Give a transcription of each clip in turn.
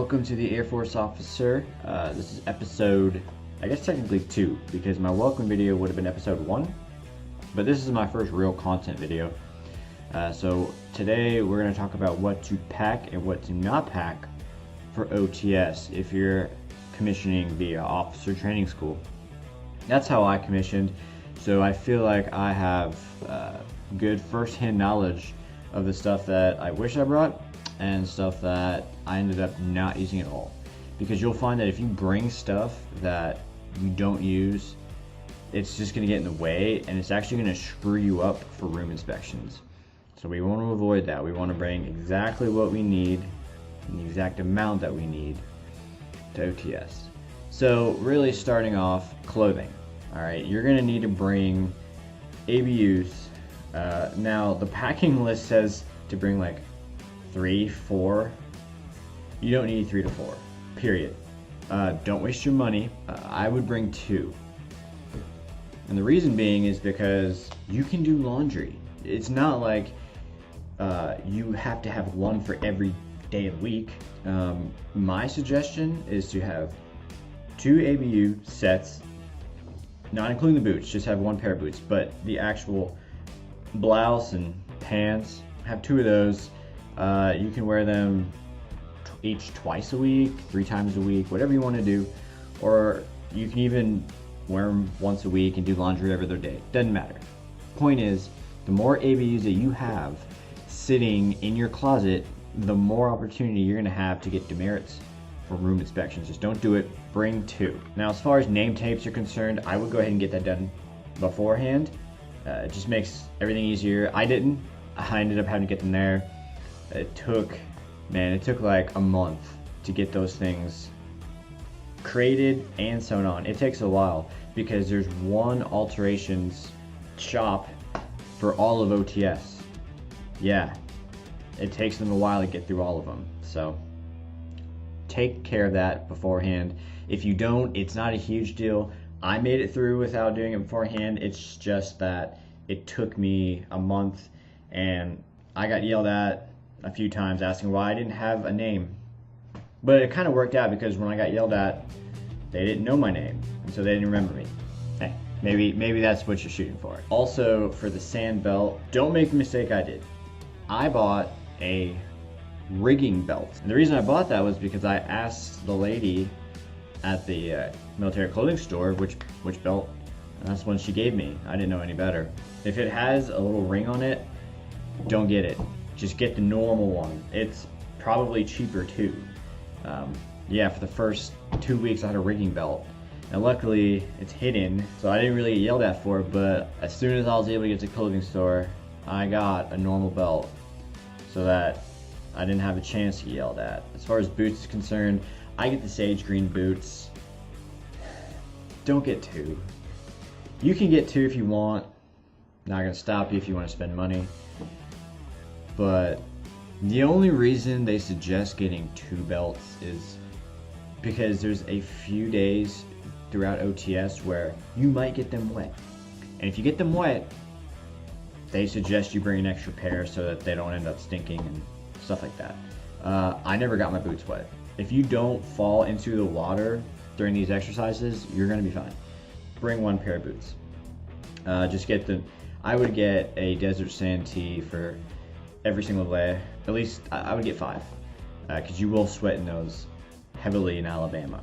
welcome to the Air Force Officer. This is episode, I guess technically 2, because my welcome video would have been episode 1, but this is my first real content video. So today we're going to talk about what to pack and what to not pack for OTS if you're commissioning via officer training school. That's how I commissioned, so I feel like I have good first-hand knowledge of the stuff that I wish I brought and stuff that I ended up not using at all. Because you'll find that if you bring stuff that you don't use, it's just going to get in the way and it's actually going to screw you up for room inspections. So we want to avoid that. We want to bring exactly what we need and the exact amount that we need to OTS. So really starting off, clothing. Alright, you're going to need to bring ABUs. Now the packing list says to bring like 3, 4. You don't need 3 to 4, period. Don't waste your money. I would bring 2. And the reason being is because you can do laundry. It's not like you have to have one for every day of the week. My suggestion is to have 2 ABU sets, not including the boots, just have 1 pair of boots, but the actual blouse and pants, have 2 of those. You can wear them each twice a week, 3 times a week, whatever you want to do, or you can even wear them once a week and do laundry every other day. Doesn't matter. Point is, the more ABUs that you have sitting in your closet, the more opportunity you're going to have to get demerits for room inspections. Just don't do it. Bring 2. Now, as far as name tapes are concerned, I would go ahead and get that done beforehand. It just makes everything easier. I didn't. I ended up having to get them there. It took like a month to get those things created and sewn on. It takes a while because there's one alterations shop for all of OTS. Yeah, it takes them a while to get through all of them. So take care of that beforehand. If you don't, it's not a huge deal. I made it through without doing it beforehand. It's just that it took me a month and I got yelled at a few times asking why I didn't have a name. But it kind of worked out because when I got yelled at, they didn't know my name, and so they didn't remember me. Hey, maybe that's what you're shooting for. Also, for the sand belt, don't make the mistake I did. I bought a rigging belt. And the reason I bought that was because I asked the lady at the military clothing store which belt, and that's one she gave me. I didn't know any better. If it has a little ring on it, don't get it. Just get the normal one. It's probably cheaper too. Yeah, for the first 2 weeks I had a rigging belt. And luckily it's hidden, so I didn't really get yelled at for it, but as soon as I was able to get to the clothing store, I got a normal belt so that I didn't have a chance to get yelled at. As far as boots is concerned, I get the sage green boots. Don't get 2. You can get 2 if you want. Not gonna stop you if you want to spend money. But the only reason they suggest getting 2 belts is because there's a few days throughout OTS where you might get them wet. And if you get them wet, they suggest you bring an extra pair so that they don't end up stinking and stuff like that. I never got my boots wet. If you don't fall into the water during these exercises, you're gonna be fine. Bring 1 pair of boots. Just get I would get a desert sand tee for every single day. At least I would get 5, because you will sweat in those heavily in Alabama.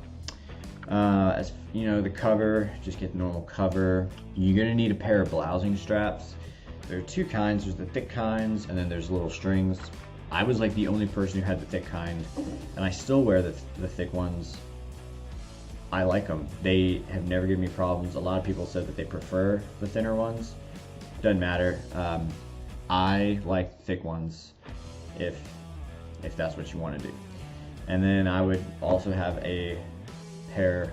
As you know, the cover, just get the normal cover. You're gonna need a pair of blousing straps. There are 2 kinds. There's the thick kinds, and then there's little strings. I was like the only person who had the thick kind, and I still wear the thick ones. I like them. They have never given me problems. A lot of people said that they prefer the thinner ones. Doesn't matter. I like thick ones if that's what you want to do. And then I would also have a pair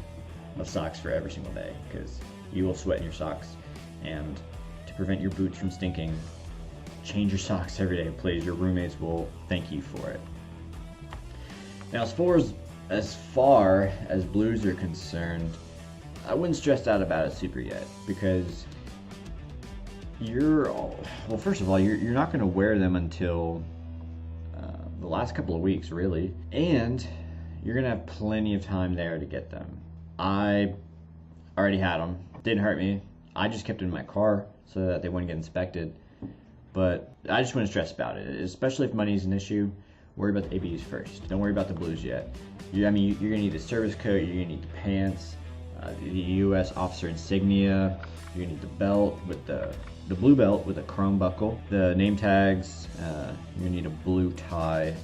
of socks for every single day, because you will sweat in your socks, and to prevent your boots from stinking, change your socks every day, please. Your roommates will thank you for it. Now, as far as blues are concerned, I wouldn't stress out about it super yet, because well, first of all, you're not going to wear them until the last couple of weeks, really, and you're gonna have plenty of time there to get them. I already had them. Didn't hurt me. I just kept it in my car so that they wouldn't get inspected. But I just wouldn't stress about it, especially if money is an issue. Worry about the ABs first. Don't worry about the blues yet. You're gonna need the service coat. You're gonna need the pants, the U.S. officer insignia. You're gonna need the belt with the blue belt with a chrome buckle, the name tags. You're gonna need a blue tie.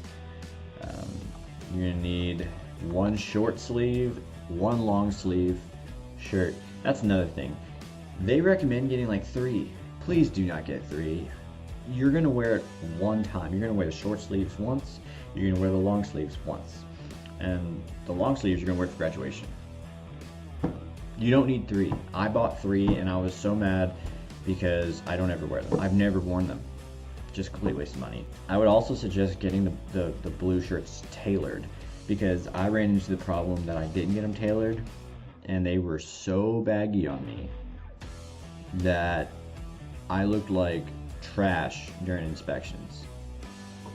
You're gonna need one short sleeve, one long sleeve shirt. That's another thing. They recommend getting like 3. Please do not get 3. You're gonna wear it one time. You're gonna wear the short sleeves once. You're gonna wear the long sleeves once. And the long sleeves you're gonna wear for graduation. You don't need 3. I bought 3 and I was so mad because I don't ever wear them. I've never worn them. Just complete waste of money. I would also suggest getting the blue shirts tailored, because I ran into the problem that I didn't get them tailored and they were so baggy on me that I looked like trash during inspections.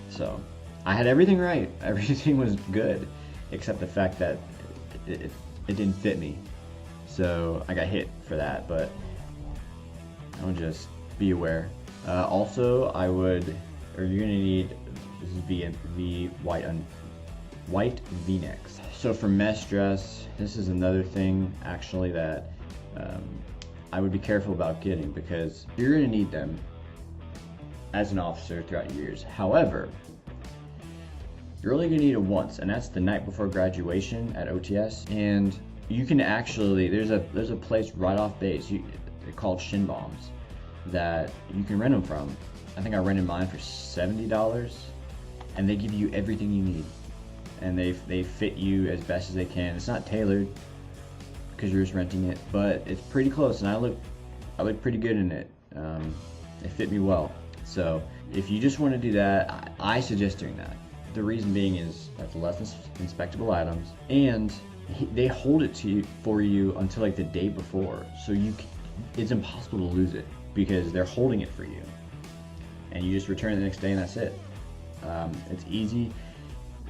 So I had everything right. Everything was good except the fact that it didn't fit me. So I got hit for that, but I would just be aware. Also, you're gonna need, this is V white V-necks. So for mess dress, this is another thing actually that I would be careful about getting, because you're gonna need them as an officer throughout years. However, you're only gonna need it once, and that's the night before graduation at OTS. And you can actually, there's a place right off base, they're called Shin Bombs, that you can rent them from. I think I rented mine for $70, and they give you everything you need, and they fit you as best as they can. It's not tailored because you're just renting it, but it's pretty close, and I look pretty good in it. It fit me well. So if you just want to do that, I suggest doing that. The reason being is that's less inspectable items, and they hold it for you until like the day before, so it's impossible to lose it because they're holding it for you, and you just return it the next day and that's it. It's easy.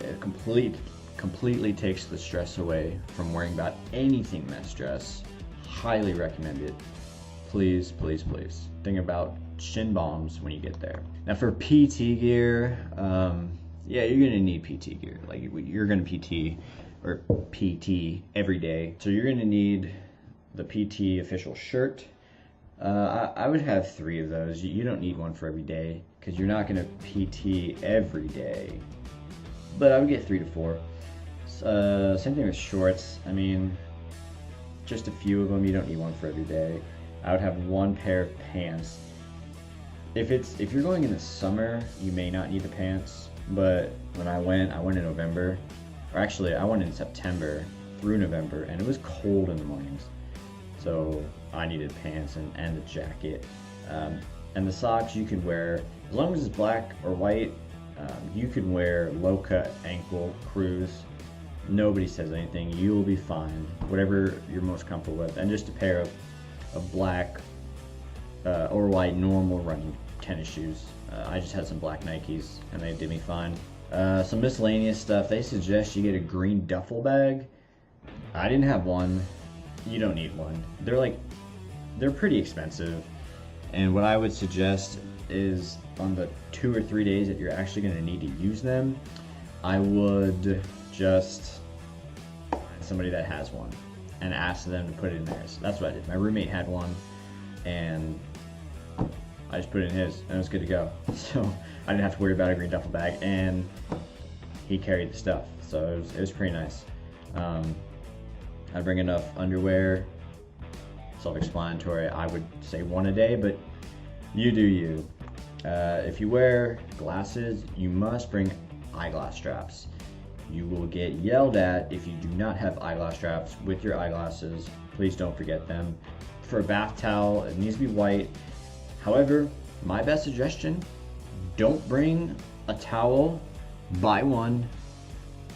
It completely takes the stress away from worrying about anything mess dress. Highly recommend it. Please, please, please think about Shin Bombs when you get there. Now for PT gear, yeah, you're gonna need PT gear. Like you're gonna PT every day, so you're gonna need the PT official shirt. I would have 3 of those. You don't need one for every day because you're not gonna PT every day, but I would get 3 to 4. Same thing with shorts. I mean, just a few of them. You don't need one for every day. I would have 1 pair of pants. If you're going in the summer, you may not need the pants, but when I went in November, or actually I went in September through November, and it was cold in the mornings, so I needed pants and a jacket. And the socks you can wear, as long as it's black or white, you can wear low cut, ankle, cruise. Nobody says anything. You will be fine, whatever you're most comfortable with. And just a pair of black or white normal running tennis shoes. I just had some black Nikes and they did me fine. Some miscellaneous stuff. They suggest you get a green duffel bag. I didn't have one. You don't need one. They're pretty expensive. And what I would suggest is on the 2 or 3 days that you're actually going to need to use them, I would just find somebody that has one and ask them to put it in theirs. That's what I did. My roommate had one and I just put it in his and it was good to go. So I didn't have to worry about a green duffel bag, and he carried the stuff, so it was pretty nice. I'd bring enough underwear. Self-explanatory. I would say 1 a day, but you do you. If you wear glasses, you must bring eyeglass straps. You will get yelled at if you do not have eyeglass straps with your eyeglasses. Please don't forget them. For a bath towel, it needs to be white. However, my best suggestion, don't bring a towel, buy one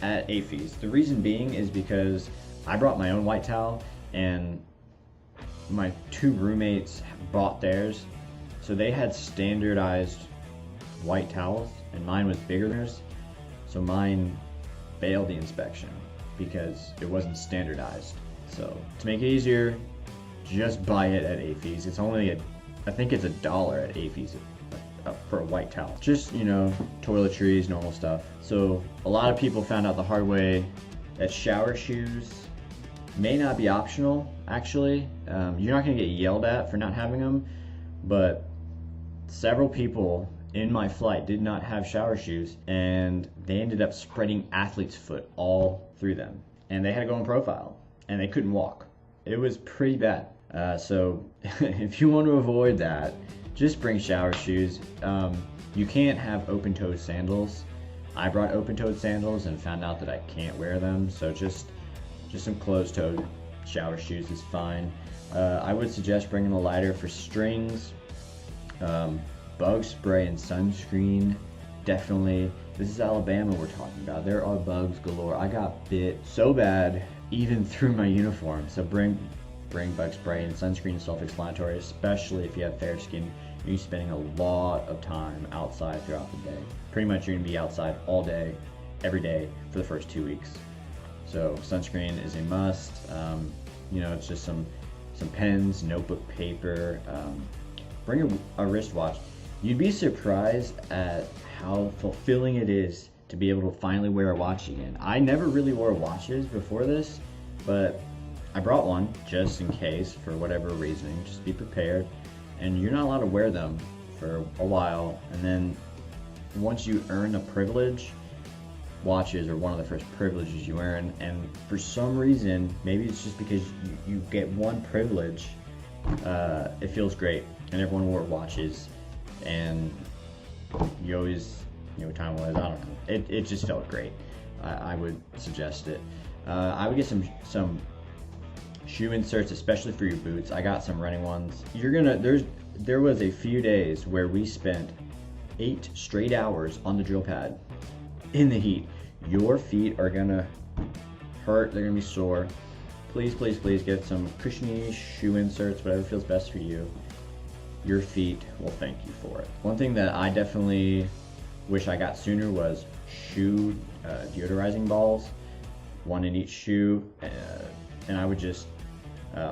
at AFES. The reason being is because I brought my own white towel and my 2 roommates bought theirs, so they had standardized white towels and mine was bigger than theirs, so mine failed the inspection. because it wasn't standardized. So to make it easier, just buy it at AFES. It's only I think it's $1 at AFES for a white towel. Just, you know, toiletries, normal stuff. So a lot of people found out the hard way that shower shoes may not be optional, actually. You're not gonna get yelled at for not having them, but several people in my flight did not have shower shoes, and they ended up spreading athlete's foot all through them. And they had to go in profile, and they couldn't walk. It was pretty bad. So if you want to avoid that, just bring shower shoes. You can't have open-toed sandals. I brought open-toed sandals and found out that I can't wear them, so just some closed-toed shower shoes is fine. I would suggest bringing a lighter for strings, bug spray and sunscreen, definitely. This is Alabama we're talking about. There are bugs galore. I got bit so bad even through my uniform, so bring bug spray and sunscreen, self-explanatory, especially if you have fair skin. You're spending a lot of time outside throughout the day. Pretty much you're gonna be outside all day, every day for the first 2 weeks. So sunscreen is a must. You know, it's just some pens, notebook paper. Bring a wristwatch. You'd be surprised at how fulfilling it is to be able to finally wear a watch again. I never really wore watches before this, but I brought one just in case for whatever reason. Just be prepared. And you're not allowed to wear them for a while, and then once you earn a privilege, watches are one of the first privileges you earn, and for some reason, maybe it's just because you get one privilege, it feels great, and everyone wore watches, and you always knew what time it was. I don't know, it just felt great. I would suggest it. I would get some shoe inserts, especially for your boots. I got some running ones. There was a few days where we spent 8 straight hours on the drill pad in the heat. Your feet are gonna hurt, they're gonna be sore. Please, please, please get some cushiony shoe inserts, whatever feels best for you. Your feet will thank you for it. One thing that I definitely wish I got sooner was shoe deodorizing balls, one in each shoe, and I would just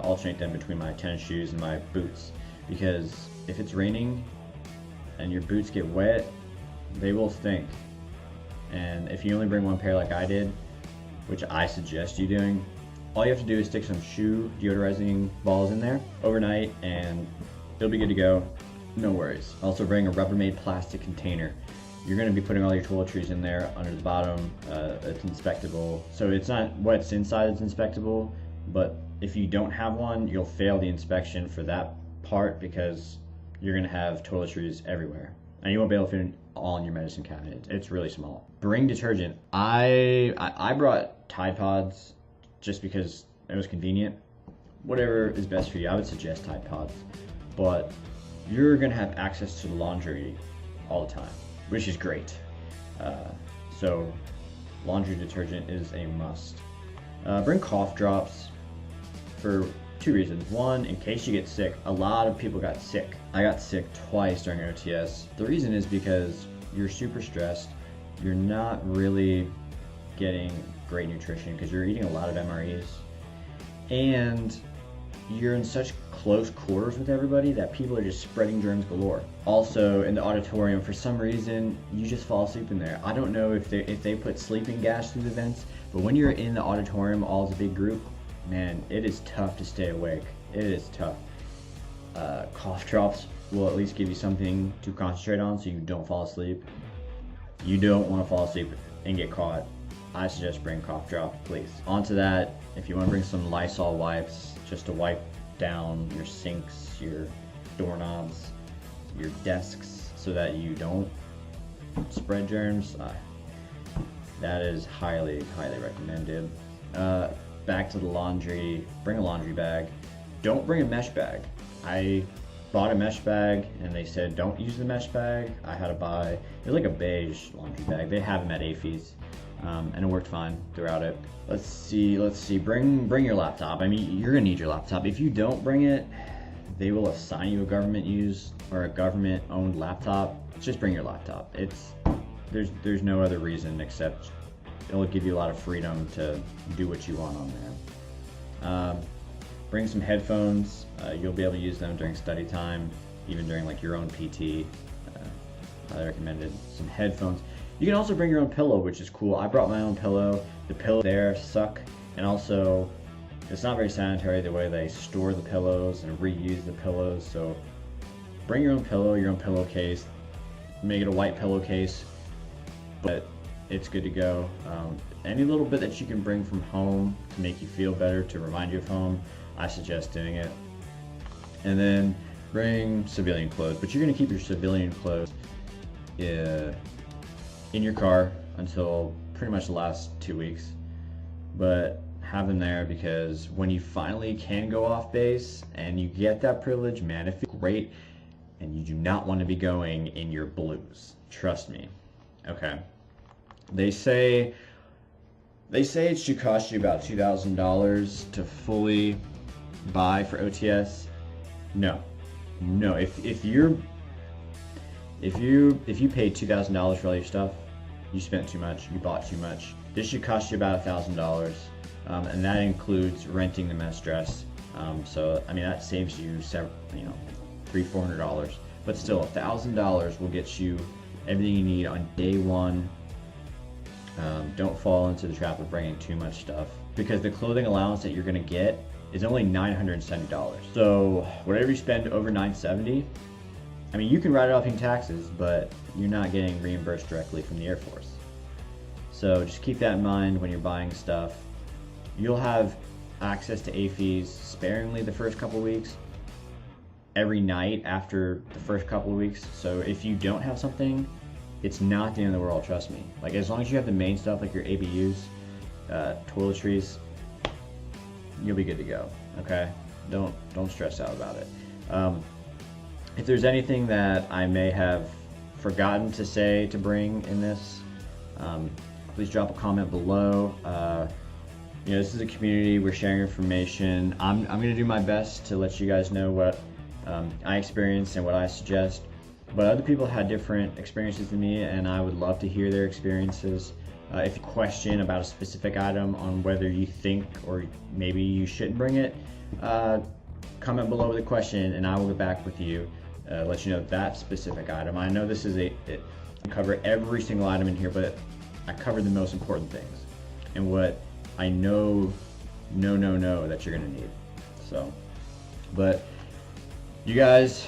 alternate them between my tennis shoes and my boots, because if it's raining and your boots get wet, they will stink. And if you only bring one pair like I did, which I suggest you doing, all you have to do is stick some shoe deodorizing balls in there overnight and it'll be good to go. No worries. Also bring a Rubbermaid plastic container. You're going to be putting all your toiletries in there under the bottom. It's inspectable. So it's not what's inside that's inspectable, but if you don't have one, you'll fail the inspection for that part because you're going to have toiletries everywhere. And you won't be able to fit it all in your medicine cabinet. It's really small. Bring detergent. I brought Tide Pods just because it was convenient. Whatever is best for you. I would suggest Tide Pods. But you're going to have access to the laundry all the time, which is great. So laundry detergent is a must. Bring cough drops for 2 reasons. One, in case you get sick. A lot of people got sick. I got sick twice during OTS. The reason is because you're super stressed. You're not really getting great nutrition because you're eating a lot of MREs. And you're in such close quarters with everybody that people are just spreading germs galore. Also, in the auditorium, for some reason, you just fall asleep in there. I don't know if they put sleeping gas through the vents, but when you're in the auditorium all as a big group, man, it is tough to stay awake. It is tough. Cough drops will at least give you something to concentrate on so you don't fall asleep. You don't want to fall asleep and get caught. I suggest bring cough drop, please. Onto that, if you want to bring some Lysol wipes just to wipe down your sinks, your doorknobs, your desks so that you don't spread germs, that is highly, highly recommended. Back to the laundry, bring a laundry bag. Don't bring a mesh bag. I bought a mesh bag and they said don't use the mesh bag. I had to buy, it was like a beige laundry bag. They have them at AFES. And it worked fine throughout it. Let's see, bring your laptop. I mean, you're gonna need your laptop. If you don't bring it, they will assign you a government used or a government owned laptop. Just bring your laptop. There's no other reason except it'll give you a lot of freedom to do what you want on there. Bring some headphones. You'll be able to use them during study time, even during like your own PT. Highly recommended. Some headphones. You can also bring your own pillow, which is cool. I brought my own pillow. The pillows there suck, and also it's not very sanitary the way they store the pillows and reuse the pillows. So bring your own pillow, your own pillowcase. Make it a white pillowcase, but it's good to go. Any little bit that you can bring from home to make you feel better, to remind you of home, I suggest doing it. And then bring civilian clothes, but you're gonna keep your civilian clothes in your car until pretty much the last 2 weeks. But have them there because when you finally can go off base and you get that privilege, man, it feels great, and you do not want to be going in your blues. Trust me. Okay. They say it should cost you about $2,000 to fully buy for OTS. No. If you paid $2,000 for all your stuff, you spent too much. You bought too much. This should cost you about $1,000, and that includes renting the mess dress. So I mean that saves you $300-400. But still, $1,000 will get you everything you need on day one. Don't fall into the trap of bringing too much stuff, because the clothing allowance that you're gonna get is only $970. So whatever you spend over $970, I mean, you can write it off in taxes, but you're not getting reimbursed directly from the Air Force. So just keep that in mind when you're buying stuff. You'll have access to AFES sparingly the first couple weeks, every night after the first couple of weeks. So if you don't have something, it's not the end of the world, trust me. Like, as long as you have the main stuff like your ABUs, toiletries, you'll be good to go. Okay, don't stress out about it. If there's anything that I may have forgotten to say to bring in this, please drop a comment below. This is a community, we're sharing information. I'm gonna do my best to let you guys know what I experienced and what I suggest, but other people had different experiences than me, and I would love to hear their experiences. If you question about a specific item on whether you think or maybe you shouldn't bring it, comment below with a question and I will get back with you, let you know that specific item. I know this is I cover every single item in here, but I covered the most important things and what I know that you're gonna need. So, but you guys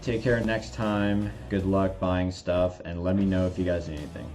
take care next time. Good luck buying stuff, and let me know if you guys need anything.